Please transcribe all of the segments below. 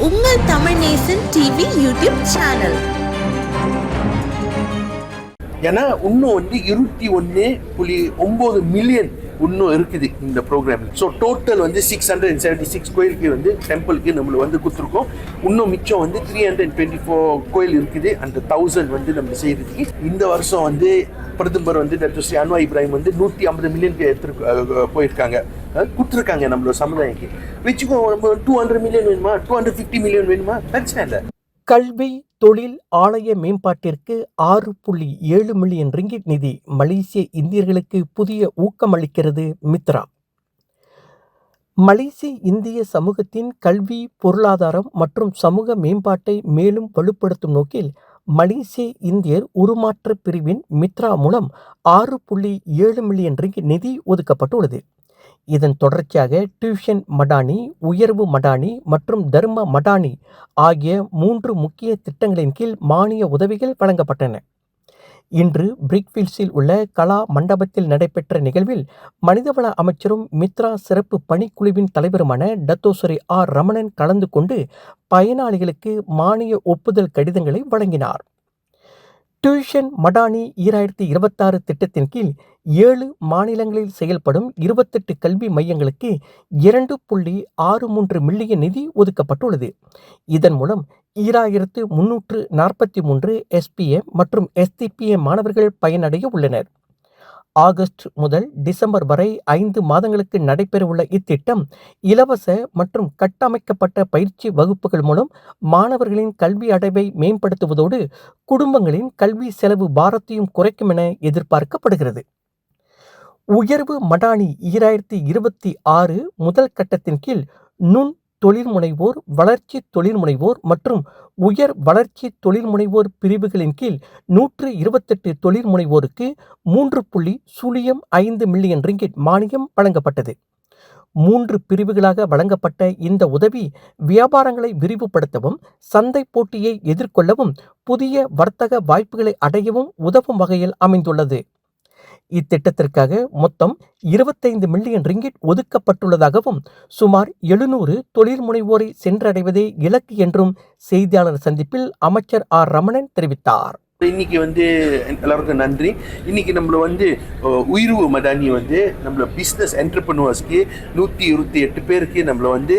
உங்கள் தமிழ் நேசன் TV YouTube channel. ஏன்னா இன்னும் வந்து 21.9 மில்லியன் இன்னும் இருக்குது இந்த ப்ரோக்ராமில். ஸோ டோட்டல் வந்து 676 கோயிலுக்கு வந்து டெம்பிளுக்கு நம்மளுக்கு வந்து கொடுத்துருக்கோம். இன்னும் மிச்சம் வந்து 324 கோயில் இருக்குது. அந்த 1000 வந்து நம்ம செய்யறதுக்கு இந்த வருஷம் வந்து பிரதமர் வந்து டாக்டர் ஸ்ரீ அன்வார் இப்ராஹிம் வந்து 150 மில்லியனுக்கு எடுத்து போயிருக்காங்க, கொடுத்துருக்காங்க நம்மளோட சமுதாயக்கு. வச்சுக்கோ, 200 மில்லியன் வேணுமா, 250 மில்லியன் வேணுமா, பிரச்சனை இல்லை. கல்வி தொழில் ஆலய மேம்பாட்டிற்கு 6.7 மில்லியன் ரிங்கிட் நிதி மலேசிய இந்தியர்களுக்கு புதிய ஊக்கமளிக்கிறது மித்ரா. மலேசிய இந்திய சமூகத்தின் கல்வி, பொருளாதாரம் மற்றும் சமூக மேம்பாட்டை மேலும் வலுப்படுத்தும் நோக்கில் மலேசிய இந்தியர் உருமாற்ற பிரிவின் மித்ரா மூலம் 6.7 மில்லியன் ரிங்கிட் நிதி ஒதுக்கப்பட்டுள்ளது. இதன் தொடர்ச்சியாக டியூஷன் மடானி, உயர்வு மடானி மற்றும் தர்ம மடானி ஆகிய 3 முக்கிய திட்டங்களின் கீழ் மானிய உதவிகள் வழங்கப்பட்டன. இன்று பிரிக்ஃபீல்ட்ஸில் உள்ள கலா மண்டபத்தில் நடைபெற்ற நிகழ்வில் மனிதவள அமைச்சரும் மித்ரா சிறப்பு பணிக்குழுவின் தலைவருமான டத்தோசரி ஆர் ரமணன் கலந்து கொண்டு பயனாளிகளுக்கு மானிய ஒப்புதல் கடிதங்களை வழங்கினார். டியூஷன் மடானி 2026 திட்டத்தின் கீழ் 7 மாநிலங்களில் செயல்படும் 28 கல்வி மையங்களுக்கு 2.63 மில்லியன் நிதி ஒதுக்கப்பட்டுள்ளது. இதன் மூலம் 2343 SPM மற்றும் STPM மாணவர்கள் பயனடைய உள்ளனர். ஆகஸ்ட் முதல் டிசம்பர் வரை 5 மாதங்களுக்கு நடைபெறவுள்ள இத்திட்டம் இலவச மற்றும் கட்டமைக்கப்பட்ட பயிற்சி வகுப்புகள் மூலம் மாணவர்களின் கல்வி அடைவை மேம்படுத்துவதோடு குடும்பங்களின் கல்வி செலவு பாரத்தையும் குறைக்கும் என எதிர்பார்க்கப்படுகிறது. உயர்வு மடானி 2026 முதல் கட்டத்தின் கீழ் நுண் தொழில்முனைவோர், வளர்ச்சி தொழில்முனைவோர் மற்றும் உயர் வளர்ச்சி தொழில்முனைவோர் பிரிவுகளின் கீழ் 128 தொழில்முனைவோருக்கு 3.05 மில்லியன் ரிங்கிட் மானியம் வழங்கப்பட்டது. 3 பிரிவுகளாக வழங்கப்பட்ட இந்த உதவி வியாபாரங்களை விரிவுபடுத்தவும், சந்தை போட்டியை எதிர்கொள்ளவும், புதிய வர்த்தக வாய்ப்புகளை அடையவும் உதவும் வகையில் அமைந்துள்ளது. இத்திட்டத்திற்காக மொத்தம் 25 மில்லியன் ரிங்கிட் ஒதுக்கப்பட்டுள்ளதாகவும் சுமார் 700 தொழில் முனைவோரை சென்றடைவதே இலக்கு என்றும் செய்தியாளர் சந்திப்பில் அமைச்சர் ஆர் ரமணன் தெரிவித்தார். இன்னைக்கு வந்து எல்லாருக்கும் நன்றி. இன்னைக்கு நம்மள வந்து உயர்வு மடானி வந்து நம்மள பிஸ்னஸ் என்டர்பிரனர்ஸ்க்கு 128 பேருக்கு நம்மள வந்து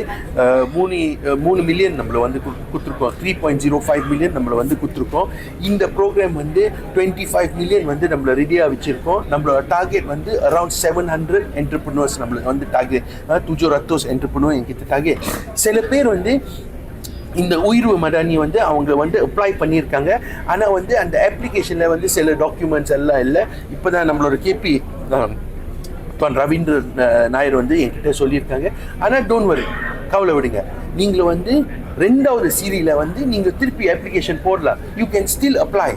3 மில்லியன் நம்மள வந்து கொடுத்துருக்கோம். 3.05 மில்லியன் நம்மள வந்து கொடுத்துருக்கோம். இந்த ப்ரோக்ராம் வந்து 25 மில்லியன் வந்து நம்மள ரெடியாக வச்சிருக்கோம். நம்மளோட டார்கெட் வந்து அரௌண்ட் 700 என்டர்பிரனர்ஸ் நம்மளுக்கு வந்து டார்கெட். 700 என்டர்பிரனர் என்கிட்ட டார்கெட். சில பேர் வந்து இந்த உயர்வு மடானி வந்து அவங்க வந்து அப்ளை பண்ணியிருக்காங்க. ஆனால் வந்து அந்த அப்ளிகேஷனில் வந்து சில டாக்குமெண்ட்ஸ் எல்லாம் இல்லை. இப்போ தான் நம்மளோட கேபி ரவீந்திர நாயர் வந்து என்கிட்ட சொல்லியிருக்காங்க. ஆனால் டோன்ட் வரி, கவலை விடுங்க. நீங்கள் வந்து 2வது சீரியில் வந்து நீங்கள் திருப்பி அப்ளிகேஷன் போடலாம். You can still apply.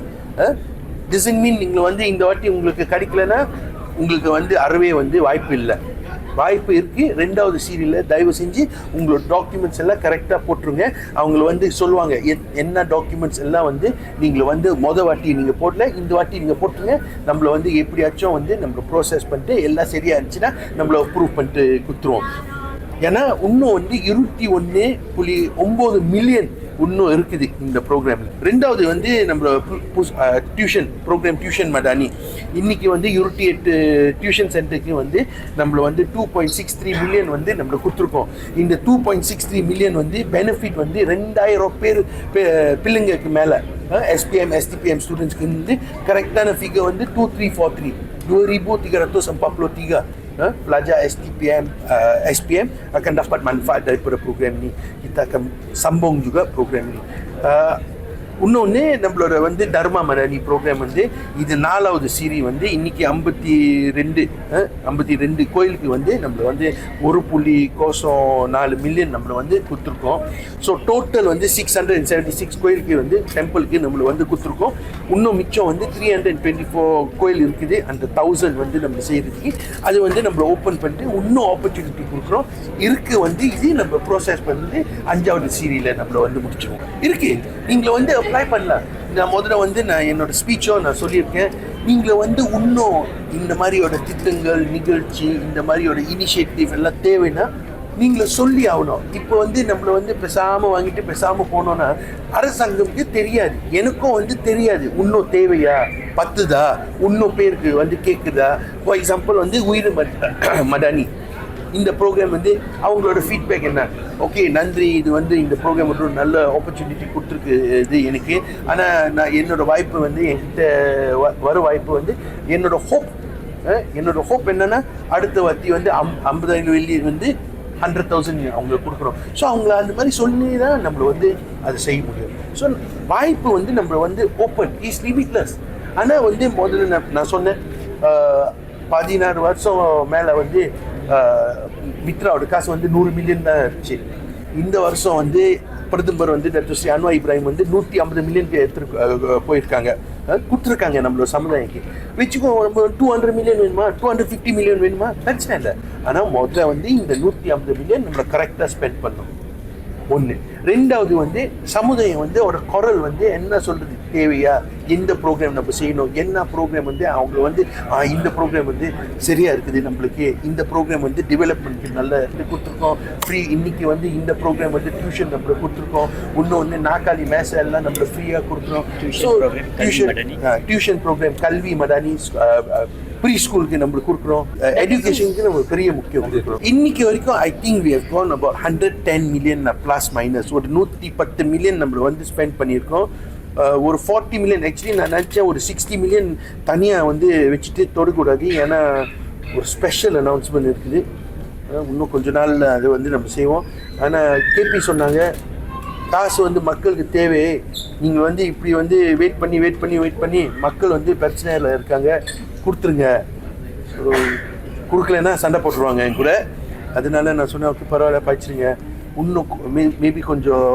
Doesn't mean நீங்கள் வந்து இந்த வாட்டி உங்களுக்கு கிடைக்கலன்னா உங்களுக்கு வந்து அறவே வந்து வாய்ப்பு இல்லை. வாய்ப்பு இருக்குது. 2வது சீரியலில் தயவு செஞ்சு உங்களோட டாக்குமெண்ட்ஸ் எல்லாம் கரெக்டாக போட்டுருங்க. அவங்கள வந்து சொல்லுவாங்க என்ன டாக்குமெண்ட்ஸ் எல்லாம் வந்து நீங்கள் வந்து வாட்டி நீங்கள் போடல, இந்த வாட்டி நீங்கள் போட்டுருங்க. நம்மளை வந்து எப்படியாச்சும் வந்து நம்ம ப்ரோசஸ் பண்ணிட்டு எல்லாம் சரியாக இருந்துச்சுன்னா நம்மளை அப்ரூவ் பண்ணிட்டு கொடுத்துருவோம். ஏன்னா இன்னும் வந்து 21.9 மில்லியன் இன்னும் இருக்குது இந்த ப்ரோக்ராமில். 2வது வந்து நம்மளோட டியூஷன் ப்ரோக்ராம் டியூஷன் மடானி இன்னைக்கு வந்து 28 டியூஷன் சென்டருக்கு வந்து நம்மள வந்து 2.63 மில்லியன் வந்து நம்மளை கொடுத்துருக்கோம். இந்த 2.63 மில்லியன் வந்து பெனிஃபிட் வந்து 2000 பேர் பிள்ளைங்களுக்கு மேலே SPM STPM ஸ்டூடெண்ட்ஸ்க்கு வந்து கரெக்டான ஃபிகர் வந்து 2343 2343 pelajar STPM SPM akan dapat manfaat daripada program ni. Kita akan sambung juga program ni. இன்னொன்று நம்மளோட வந்து தர்மா மடானி ப்ரோக்ராம் வந்து இது 4வது சீரி வந்து இன்னைக்கு 52 கோயிலுக்கு வந்து நம்மள வந்து 1.04 மில்லியன் நம்மள வந்து கொடுத்துருக்கோம். ஸோ டோட்டல் வந்து 676 கோயிலுக்கு வந்து டெம்பிளுக்கு நம்மள வந்து கொடுத்துருக்கோம். இன்னும் மிச்சம் வந்து 324 கோயில் இருக்குது. அந்த 1000 வந்து நம்ம செய்யறதுக்கு அது வந்து நம்மள ஓப்பன் பண்ணிட்டு இன்னும் ஆப்பர்ச்சுனிட்டி கொடுக்குறோம். இருக்கு வந்து இது நம்ம ப்ரோசஸ் பண்ணி 5வது சீரியில் நம்மள வந்து முடிச்சிருவோம். இருக்கு நீங்களை வந்து அப்ளை பண்ணலாம். நான் முதல்ல வந்து நான் என்னோட ஸ்பீச்சோ நான் சொல்லியிருக்கேன். நீங்கள் வந்து இன்னும் இந்த மாதிரியோட திட்டங்கள், நிகழ்ச்சி, இந்த மாதிரியோட இனிஷியேட்டிவ் எல்லாம் தேவைன்னா நீங்களும் சொல்லி ஆகணும். இப்போ வந்து நம்மளை வந்து பேசாமல் வாங்கிட்டு பேசாமல் போனோன்னா அரசாங்கத்துக்கு தெரியாது, எனக்கும் வந்து தெரியாது இன்னும் தேவையா, பத்துதா, இன்னும் பேருக்கு வந்து கேட்குதா. ஃபார் எக்ஸாம்பிள் வந்து உயிர் மடானி இந்த ப்ரோக்ராம் வந்து அவங்களோட ஃபீட்பேக் என்ன, ஓகே நன்றி, இது வந்து இந்த ப்ரோக்ராம் ஒரு நல்ல ஆப்பர்ச்சுனிட்டி கொடுத்துருக்கு இது எனக்கு. ஆனால் நான் என்னோடய வாய்ப்பு வந்து என்கிட்ட வர வாய்ப்பு வந்து என்னோட ஹோப் என்னென்னா அடுத்த வாட்டி வந்து 50,000 வெள்ளி வந்து 100,000 அவங்களுக்கு கொடுக்குறோம். ஸோ அவங்கள அந்த மாதிரி சொல்லி தான் நம்மளை வந்து அதை செய்ய முடியும். ஸோ வாய்ப்பு வந்து நம்மளை வந்து ஓப்பன் இஸ் லிமிட்லெஸ். ஆனால் வந்து முதல்ல நான் சொன்னேன் 16 வருஷம் மேலே வந்து மித்ராவோட காசு வந்து 100 மில்லியன் தான் இருந்துச்சு. இந்த வருஷம் வந்து பிரதமர் வந்து டாக்டர் ஸ்ரீ அன்வார் இப்ராஹிம் வந்து 150 மில்லியனுக்கு போயிருக்காங்க, கொடுத்துருக்காங்க நம்மளோட சமுதாயத்துக்கு. வச்சுக்கோ 200 மில்லியன் வேணுமா, 250 மில்லியன் வேணுமா, பிரச்சனை இல்லை. ஆனால் முதல்ல வந்து இந்த 150 மில்லியன் நம்மளை கரெக்டாக ஸ்பெண்ட் பண்ணணும். ஒன்று. ரெண்டாவது வந்து சமுதாயம் வந்து ஒரு குரல் வந்து என்ன சொல்கிறது, தேவையா, எந்த ப்ரோக்ராம் நம்ம செய்யணும், என்ன ப்ரோக்ராம் வந்து அவங்க வந்து இந்த ப்ரோக்ராம் வந்து சரியாக இருக்குது, நம்மளுக்கு இந்த ப்ரோக்ராம் வந்து டெவலப்மெண்ட்டுக்கு நல்லா கொடுத்துருக்கோம், ஃப்ரீ இன்றைக்கி வந்து இந்த ப்ரோக்ராம் வந்து டியூஷன் நம்மளுக்கு கொடுத்துருக்கோம், இன்னும் வந்து நாக்காளி மேசை எல்லாம் நம்மளுக்கு ஃப்ரீயாக கொடுக்குறோம். ஸோ டியூஷன் ப்ரோக்ராம் கல்வி மடானி ப்ரீ ஸ்கூலுக்கு நம்மளுக்கு கொடுக்குறோம், எஜுகேஷனுக்கு நம்ம பெரிய முக்கியம் கொடுக்குறோம். இன்னைக்கு வரைக்கும் I think we have got about 110 million plus minus ஒரு 110 மில்லியன் நம்ம வந்து ஸ்பெண்ட் பண்ணியிருக்கோம். ஒரு 40 மில்லியன் ஆக்சுவலி நான் நினச்சேன் ஒரு 60 மில்லியன் தனியாக வந்து வச்சுட்டு தொடக்கூடாது, ஏன்னா ஒரு ஸ்பெஷல் அனௌன்ஸ்மெண்ட் இருக்குது, இன்னும் கொஞ்ச நாளில் அது வந்து நம்ம செய்வோம். ஆனால் கேபி சொன்னாங்க காசு வந்து மக்களுக்கு தேவை, நீங்கள் வந்து இப்படி வந்து வெயிட் பண்ணி மக்கள் வந்து பிரச்சனையில் இருக்காங்க, கொடுத்துருங்க, கொடுக்கலன்னா சண்டை போட்டுருவாங்க என் கூட. அதனால நான் சொன்னேன் ஓகே பரவாயில்ல படிச்சிருங்க, இன்னும் மேபி கொஞ்சம்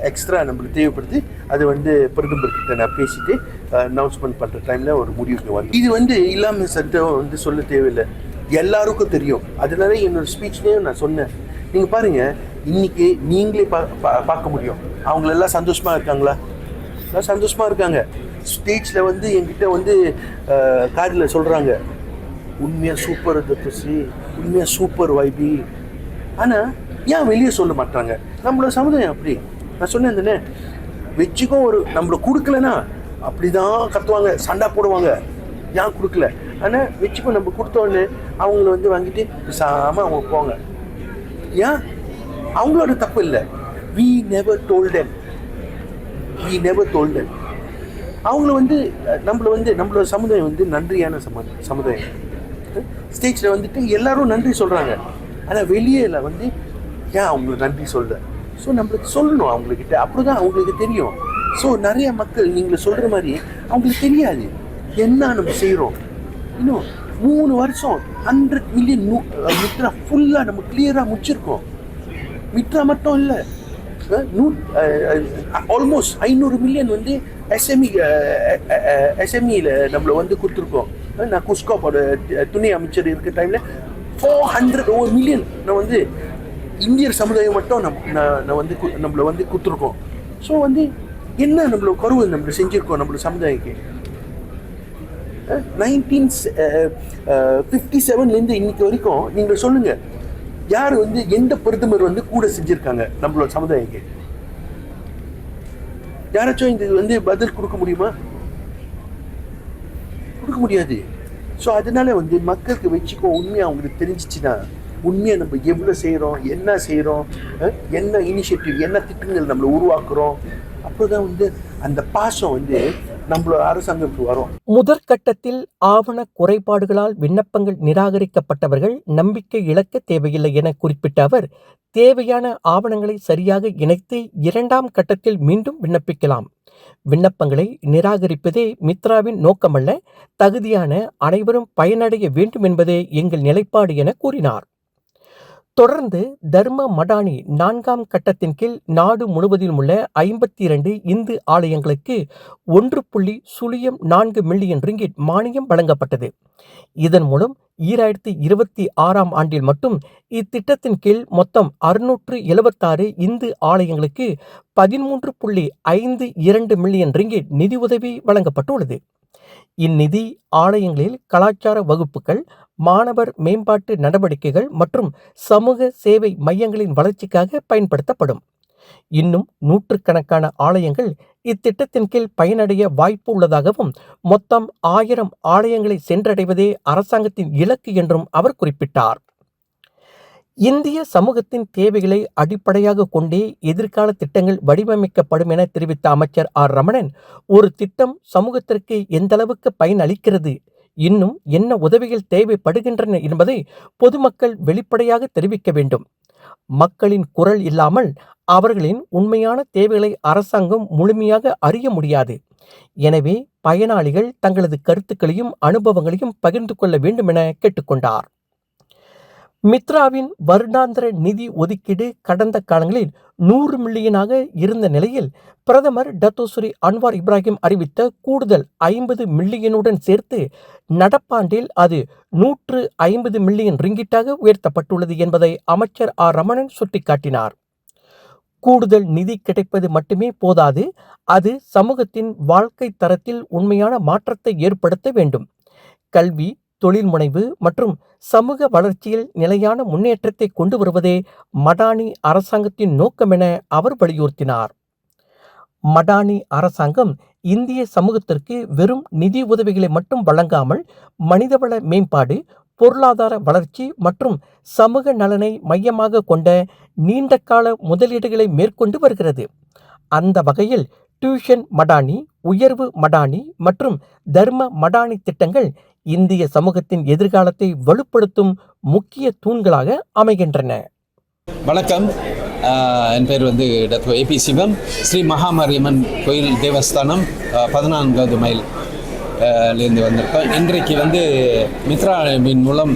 எக்ஸ்ட்ரா நம்மளுக்கு தேவைப்படுது, அது வந்து பிரதமர்கிட்ட நான் பேசிட்டு அனௌன்ஸ்மெண்ட் பண்ணுற டைமில் ஒரு முடிவுக்கு வந்து இது வந்து இல்லாமல் சட்டம் வந்து சொல்ல தேவையில்லை, எல்லாருக்கும் தெரியும். அதனால என்னோடய ஸ்பீச்லேயும் நான் சொன்னேன், நீங்கள் பாருங்கள் இன்றைக்கி நீங்களே பார்க்க முடியும், அவங்களெல்லாம் சந்தோஷமாக இருக்காங்களா, எல்லாம் சந்தோஷமாக இருக்காங்க. ஸ்டேஜில் வந்து என்கிட்ட வந்து காதில் சொல்கிறாங்க உண்மையாக சூப்பர் தத்துசி, உண்மையாக சூப்பர் வைபி. ஆனால் ஏன் வெளியே சொல்ல மாட்டாங்க, நம்மளோட சமுதாயம் அப்படி. நான் சொன்னேன் தானே, வச்சுக்கோ ஒரு நம்மளை கொடுக்கலன்னா அப்படி தான் கத்துவாங்க, சண்டை போடுவாங்க, ஏன் கொடுக்கல. ஆனால் வச்சுக்கோ நம்ம கொடுத்தோன்னு அவங்கள வந்து வாங்கிட்டு பேசாமல் அவங்க போங்க, ஏன் அவங்களோட தப்பு இல்லை. we never told them அவங்கள வந்து நம்மளோட சமுதாயம் வந்து நன்றியான சமுதாயம். ஸ்டேஜில் வந்துட்டு எல்லாரும் நன்றி சொல்கிறாங்க, ஆனால் வெளியில் வந்து ஏன் அவங்களுக்கு நன்றி சொல்ல. ஸோ நம்மளுக்கு சொல்லணும் அவங்கக்கிட்ட, அப்படி தான் அவங்களுக்கு தெரியும். ஸோ நிறைய மக்கள் நீங்கள் சொல்கிற மாதிரி அவங்களுக்கு தெரியாது என்ன நம்ம செய்கிறோம். இன்னும் 3 வருஷம் 100 மில்லியன் மித்ரா ஃபுல்லாக நம்ம கிளியராக முடிச்சிருக்கோம். மித்ரா மட்டும் இல்லை, ஆல்மோஸ்ட் 500 மில்லியன் வந்து எஸ்எம்இயில் நம்மளை வந்து கொடுத்துருக்கோம். நான் குஸ்காப்போட துணை அமைச்சர் இருக்க டைமில் 400 மில்லியன் நான் வந்து இந்தியர் சமுதாயம் மட்டும் நான் வந்து நம்மளை வந்து கொடுத்துருக்கோம். ஸோ வந்து என்ன நம்மளோட குறவு நம்மளை செஞ்சுருக்கோம் நம்மளோட சமுதாயத்துக்கு. 1957 இன்னைக்கு வரைக்கும் நீங்கள் சொல்லுங்கள், யார் வந்து எந்த பிரதமர் வந்து கூட செஞ்சுருக்காங்க நம்மளோட சமுதாயத்துக்கு? யாராச்சும் இது வந்து பதில் கொடுக்க முடியுமா? கொடுக்க முடியாது. ஸோ அதனால வந்து மக்களுக்கு வச்சுக்கோ, உண்மையாக அவங்களுக்கு தெரிஞ்சிச்சுன்னா உண்மையாக நம்ம எவ்வளோ செய்கிறோம், என்ன செய்கிறோம், என்ன இனிஷியேட்டிவ், என்ன திட்டங்கள் நம்மளை உருவாக்குறோம், அப்போ தான் வந்து அந்த பாசம் வந்து நம்மளோட அரசாங்கத்துக்கு வரும். முதற்கட்டத்தில் ஆவண குறைபாடுகளால் விண்ணப்பங்கள் நிராகரிக்கப்பட்டவர்கள் நம்பிக்கை இழக்க தேவையில்லை என குறிப்பிட்ட அவர், தேவையான ஆவணங்களை சரியாக இணைத்து 2ஆம் கட்டத்தில் மீண்டும் விண்ணப்பிக்கலாம். விண்ணப்பங்களை நிராகரிப்பதே மித்ராவின் நோக்கமல்ல, தகுதியான அனைவரும் பயனடைய வேண்டும் என்பதே எங்கள் நிலைப்பாடு என கூறினார். தொடர்ந்து தர்ம மடானி 4ஆம் கட்டத்தின் கீழ் நாடு முழுவதிலும் உள்ள 52 இந்து ஆலயங்களுக்கு 1.04 மில்லியன் ரிங்கிட் மானியம் வழங்கப்பட்டது. இதன் மூலம் 2026ஆம் ஆண்டில் மட்டும் இத்திட்டத்தின் கீழ் மொத்தம் 676 இந்து ஆலயங்களுக்கு 13.52 மில்லியன் ரிங்கிட் நிதியுதவி வழங்கப்பட்டுள்ளது. இந்நிதி ஆலயங்களில் கலாச்சார வகுப்புகள், மாணவர் மேம்பாட்டு நடவடிக்கைகள் மற்றும் சமூக சேவை மையங்களின் வளர்ச்சிக்காக பயன்படுத்தப்படும். இன்னும் நூற்றுக்கணக்கான ஆலயங்கள் இத்திட்டத்தின் கீழ் பயனடைய வாய்ப்பு உள்ளதாகவும் மொத்தம் 1000 ஆலயங்களை சென்றடைவதே அரசாங்கத்தின் இலக்கு என்றும் அவர் குறிப்பிட்டார். இந்திய சமூகத்தின் தேவைகளை அடிப்படையாக கொண்டே எதிர்கால திட்டங்கள் வடிவமைக்கப்படும் என தெரிவித்த அமைச்சர் ஆர் ரமணன், ஒரு திட்டம் சமூகத்திற்கு எந்தளவுக்கு பயனளிக்கிறது, இன்னும் என்ன உதவிகள் தேவைப்படுகின்றன என்பதை பொதுமக்கள் வெளிப்படையாக தெரிவிக்க வேண்டும். மக்களின் குரல் இல்லாமல் அவர்களின் உண்மையான தேவைகளை அரசாங்கம் முழுமையாக அறிய முடியாது. எனவே பயனாளிகள் தங்களது கருத்துக்களையும் அனுபவங்களையும் பகிர்ந்து கொள்ள வேண்டும் என கேட்டுக்கொண்டார். மித்ராவின் வருடாந்திர நிதி ஒதுக்கீடு கடந்த காலங்களில் 100 மில்லியனாக இருந்த நிலையில் பிரதமர் டத்தோஸ்ரீ அன்வார் இப்ராஹிம் அறிவித்த கூடுதல் 50 மில்லியனுடன் சேர்த்து நடப்பாண்டில் அது 150 மில்லியன் ரிங்கிட்டாக உயர்த்தப்பட்டுள்ளது என்பதை அமைச்சர் ஆர் ரமணன் சுட்டிக்காட்டினார். கூடுதல் நிதி கிடைப்பது மட்டுமே போதாது, அது சமூகத்தின் வாழ்க்கை தரத்தில் உண்மையான மாற்றத்தை ஏற்படுத்த வேண்டும். கல்வி, தொழில் முனைவு மற்றும் சமூக வளர்ச்சியில் நிலையான முன்னேற்றத்தை கொண்டு வருவதே மடானி அரசாங்கத்தின் நோக்கம் என அவர் வலியுறுத்தினார். மடானி அரசாங்கம் இந்திய சமூகத்திற்கு வெறும் நிதி உதவிகளை மட்டும் வழங்காமல் மனிதவள மேம்பாடு, பொருளாதார வளர்ச்சி மற்றும் சமூக நலனை மையமாக கொண்ட நீண்டகால முதலீடுகளை மேற்கொண்டு வருகிறது. அந்த வகையில் டியூஷன் மடானி, உயர்வு மடானி மற்றும் தர்ம மடானி திட்டங்கள் இந்திய சமூகத்தின் எதிர்காலத்தை வலுப்படுத்தும் முக்கிய தூண்களாக அமைகின்றன. வணக்கம், என் பேர் டாக்டர் ஏபி சிவம். ஸ்ரீ மகாமாரியம்மன் கோயில் தேவஸ்தானம் 14வது மைல்லேருந்து வந்திருக்கோம். இன்றைக்கு மித்ராவின் மூலம்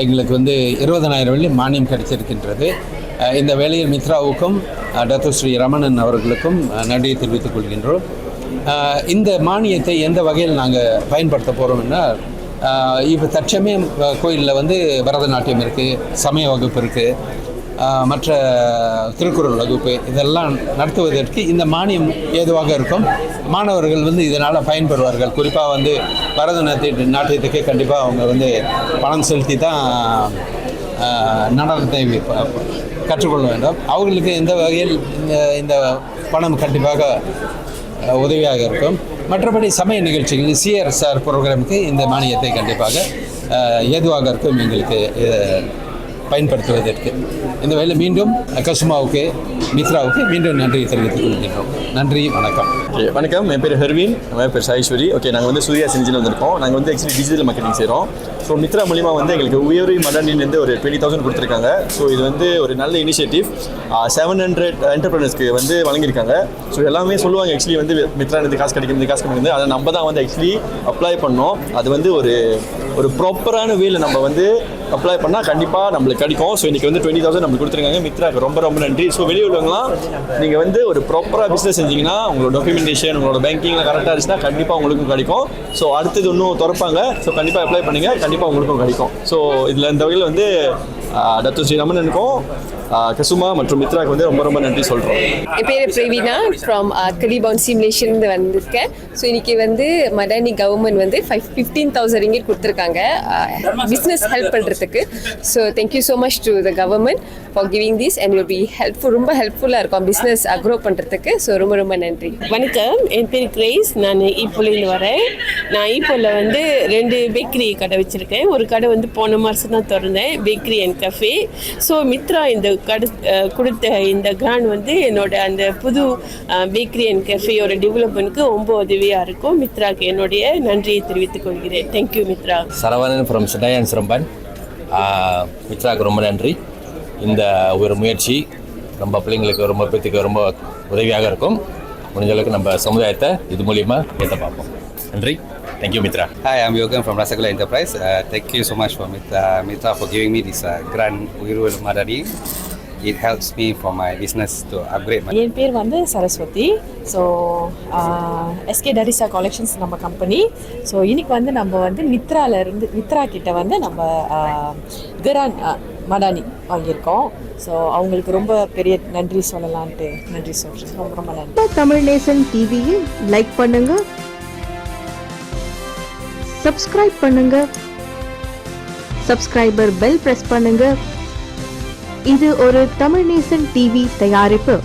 எங்களுக்கு 20,000 வெள்ளி மானியம் கிடைச்சிருக்கின்றது. இந்த வேளையில் மித்ராவுக்கும் டாக்டர் ஸ்ரீ ரமணன் அவர்களுக்கும் நன்றியை தெரிவித்துக் கொள்கின்றோம். இந்த மானியத்தை எந்த வகையில் நாங்கள் பயன்படுத்த போகிறோம்னா, இப்போ தற்சமயம் கோயிலில் பரதநாட்டியம் இருக்குது, சமய வகுப்பு இருக்குது, மற்ற திருக்குறள் வகுப்பு இதெல்லாம் நடத்துவதற்கு இந்த மானியம் ஏதுவாக இருக்கும். மாணவர்கள் இதனால் பயன்பெறுவார்கள். குறிப்பாக பரதநாட்டியத்துக்கு கண்டிப்பாக அவங்க பணம் செலுத்தி தான் நடனத்தை கற்றுக்கொள்ள வேண்டும். அவர்களுக்கு எந்த வகையில் இந்த பணம் கண்டிப்பாக உதவியாக இருக்கும். மற்றபடி சமய நிகழ்ச்சிகள் சிஆர்எஸ்ஆர் ப்ரோக்ராமுக்கு இந்த மானியத்தை கண்டிப்பாக ஏதுவாக இருக்கும் எங்களுக்கு பயன்படுத்துவதற்கு. இந்த வேளையில் மீண்டும் கசுமாவுக்கு, மித்ராவுக்கு மீண்டும் நன்றி தெரிவித்துக் கொள்கின்றோம். நன்றி, வணக்கம். வணக்கம், என் பேர் ஹெர்வின், என் பேர் சாய்ஸ்வரி. நான் சூர்யா செஞ்சில் வந்திருக்கோம். நாங்கள் ஆக்சுவலி டிஜிட்டல் மார்க்கெட்டிங் செய்கிறோம். ஸோ மித்ரா மூலிமா எங்களுக்கு உயர்வு மடானிலேருந்து ஒரு 20,000 கொடுத்துருக்காங்க. ஸோ இது ஒரு நல்ல இனிஷியேட்டிவ். 700 என்டர்பிரனர்ஸ்க்கு வழங்கியிருக்காங்க. ஸோ எல்லாமே சொல்லுவாங்க ஆக்சுவலி மித்ரானது காசு கிடைக்கிறது. அதை நம்ம தான் ஆக்சுவலி அப்ளை பண்ணோம். அது ஒரு ப்ராப்பரான வேல நம்ம அப்ளை பண்ணால் கண்டிப்பாக நம்மளுக்கு கிடைக்கும். ஸோ இன்றைக்கி 20,000 நம்மளுக்கு கொடுத்துருக்காங்க. மித்ராக்கு ரொம்ப ரொம்ப நன்றி. ஸோ வெளியுள்ளவங்களாம் நீங்கள் ஒரு ப்ராப்பராக பிஸ்னஸ் செஞ்சீங்கன்னா, உங்களோட டாக்குமெண்டேஷன், உங்களோட பேங்கிங்கில் கரெக்டாக இருந்துச்சுன்னா கண்டிப்பாக உங்களுக்கும் கிடைக்கும். ஸோ அடுத்தது இன்னும் திறப்பாங்க. ஸோ கண்டிப்பாக அப்ளை பண்ணுங்க, கண்டிப்பாக உங்களுக்கும் கிடைக்கும். ஸோ இதில் இந்த வகையில் டாக்டர் ஸ்ரீ ரமணனுக்கும் கசுமா மற்றும் மித்ராக்கு ரொம்ப ரொம்ப நன்றி சொல்கிறோம். என் பேர் பிரவீனா ஃப்ரம் கலிபவுன்சி மலேசியிலேருந்து வந்திருக்கேன். ஸோ இன்றைக்கி மடானி கவர்மெண்ட் 15,000 ringgit கொடுத்துருக்காங்க பிஸ்னஸ் ஹெல்ப் பண்ணுறதுக்கு. So thank you so much to the government for giving this and will be ரொம்ப ஹெல்ப்ஃபுல்லாக இருக்கும் பிஸ்னஸ் க்ரோ பண்ணுறதுக்கு. ஸோ ரொம்ப ரொம்ப நன்றி. வணக்கம், என் பேர் கிரேஸ். நான் ஈப்போலேருந்து வரேன். நான் ஈப்போவில் 2 பேக்கரி கடை வச்சுருக்கேன். ஒரு கடை போன மாதம் தான் திறந்தேன், bakery and cafe. So Mithra இந்த கடை கொடுத்த இந்த கிராண்ட் என்னோட அந்த புது பேக்கரி அண்ட் கஃபேயோட டெவலப்மெண்ட்க்கு ரொம்ப உதவியாக இருக்கும். மித்ராக்கு என்னுடைய நன்றியை தெரிவித்துக் கொள்கிறேன். தேங்க்யூ மித்ரா. சரவணன் ஃப்ரம் சிடாயன் சிரம்பன். மித்ராவுக்கு ரொம்ப நன்றி. இந்த ஒரு முயற்சி நம்ம பிள்ளைங்களுக்கு ரொம்ப பேத்துக்கு ரொம்ப உதவியாக இருக்கும். முடிஞ்ச அளவுக்கு நம்ம சமுதாயத்தை இது மூலிமா ஏற்ற பார்ப்போம். நன்றி. Thank you, Mitra. Hi, I'm Yogan from Rasagula Enterprise. Thank you so much for Mitra for giving me this grant Uyirvu Madani. It helps me for my business to upgrade my... என் பேர் Saraswati. So SK டரிசா collections நம்ம company. So இன்னைக்கு நம்ம மித்ரா கிட்ட நம்ம grand Madani வாங்கியிருக்கோம். So அவங்களுக்கு ரொம்ப பெரிய நன்றி சொல்லலான்ட்டு நன்றி சொல்கிறேன். ரொம்ப ரொம்ப நன்றி. தமிழ் நேசன் டிவியை லைக் பண்ணுங்க, சப்ஸ்கிரைப் பண்ணுங்க, சப்ஸ்கிரைபர் பெல் பிரஸ் பண்ணுங்க. இது ஒரு தமிழ் நேசன் டிவி தயாரிப்பு.